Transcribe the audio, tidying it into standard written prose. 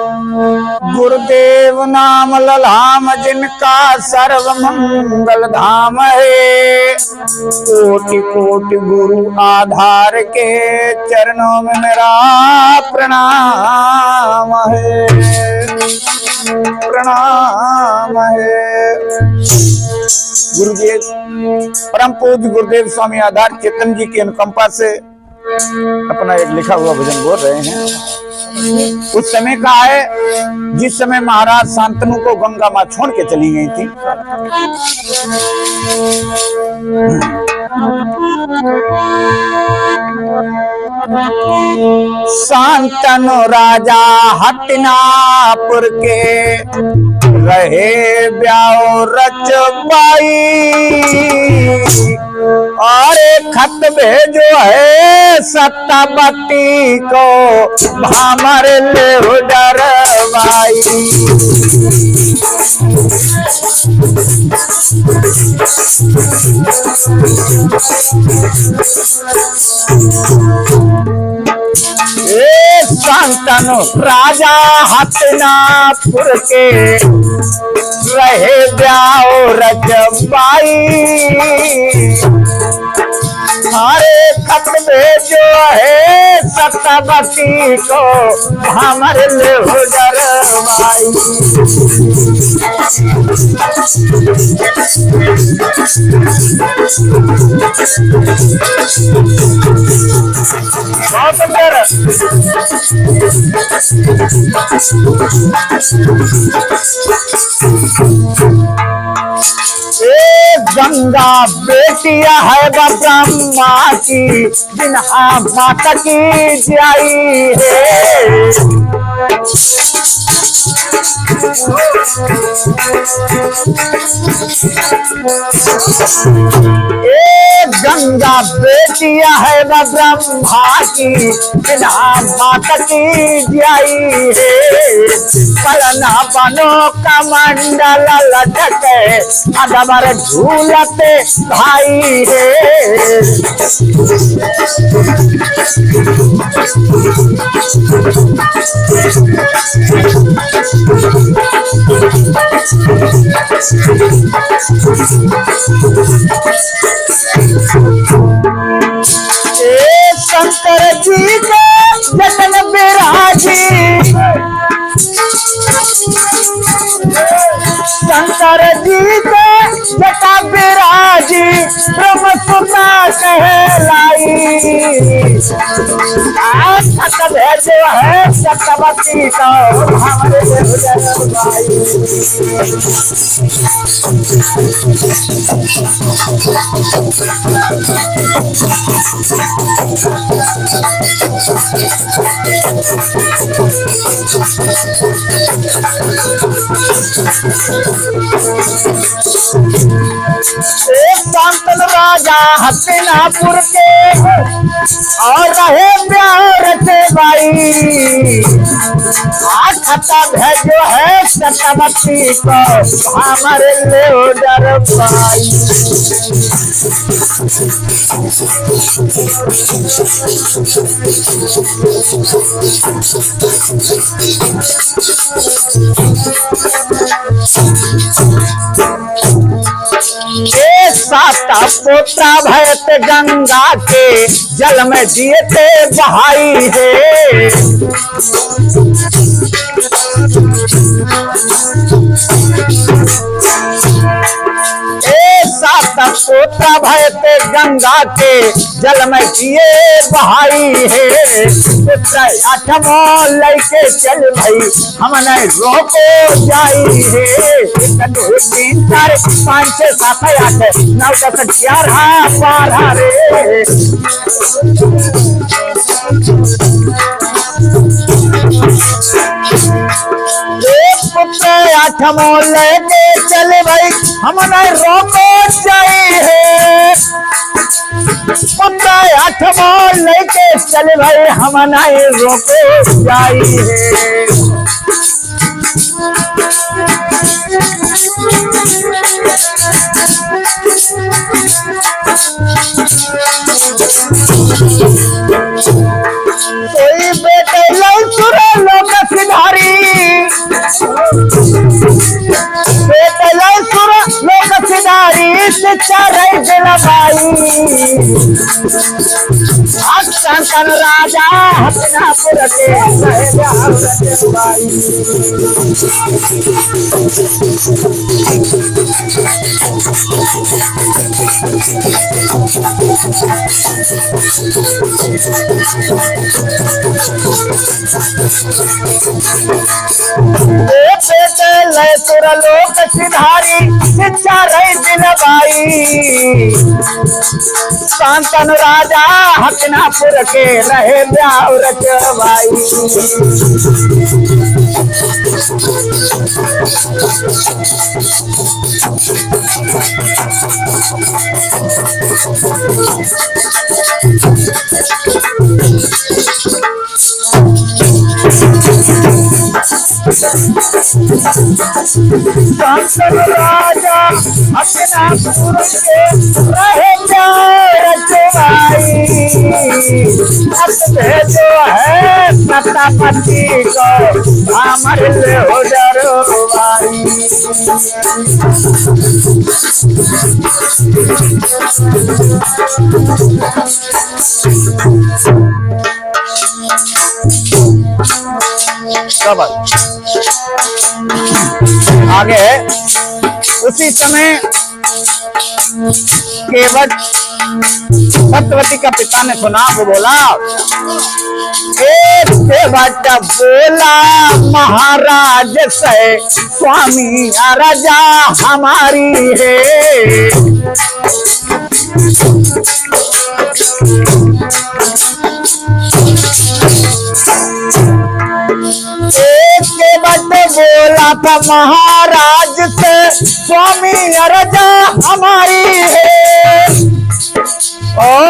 गुरुदेव नाम ललाम जिनका सर्व मंगल धाम है। कोटि कोटि गुरु आधार के चरणों में मेरा प्रणाम है, प्रणाम है। गुरुदेव परम पूज्य गुरुदेव स्वामी आधार चेतन जी की अनुकंपा से अपना एक लिखा हुआ भजन बोल रहे हैं। उस समय का है जिस समय महाराज शांतनु को गंगा मां छोड़ के चली गई थी। शांतनु राजा हट्टिनापुर के रहे ब्याह रचबाई, और खत भेजो है सत्तापति को भामर ले डरवाई। शांतनु राजा हट्टिनापुर के रहे ब्याह रचबाई, हमारे खत भेजो है सत्तापति को हमारे ले डरवाई। बहुत सुंदर। गंगा बेटिया है ब्रह्मा की, जिन्हा माता की जाई है। गंगा बेटिया है ब्रह्मा की, जिन्हा माता की जाई है। पलना बनो कमंडल लटके अदबर झूलते भाई है। शंकर जी के जतन बिराजी, शंकर जी के जटा बिराजी ब्रह्म सुता कहलाई। खत भेजो है सत्तापति को हमारे भाई। शांतनु राजा हट्टिनापुर के और रहे ब्याह रचबाई, खता भेजो है सत्तापति को हमारे ले डरवाई। साता पोता भरत गंगा के जल में दिए थे बहाई है। साता पोता भरत गंगा के जल में दिए बहाई है। आठमो लैके चल भाई हमने रोको जाई है। 3 4 5 6 7 8 9 10 11 12 रे। पुत्र 8मो लेके चले भाई हमने रोको जाई है। पुत्र 8मो लेके चले भाई हमने रोको जाई है। कोई बेटे लौसुर लोक सिधारी हसनापुर के रहे ब्याह रचवाई। लय तुर लोक सिधारी शिक्षा रही दिलबाई। शांतनु राजा हसनापुर के रहे ब्याह रचवाई। शांतनु राजा हसनापुर के रहे ब्याह रचवाई। जो है सतापति को अमर हो डरवाई। आगे उसी समय केवट सत्यवती का पिता ने सुना, वो बोला एक केवट बोला महाराज से स्वामी राजा हमारी है। एक केवट बोला था महाराज से स्वामी राजा हमारी है। ओ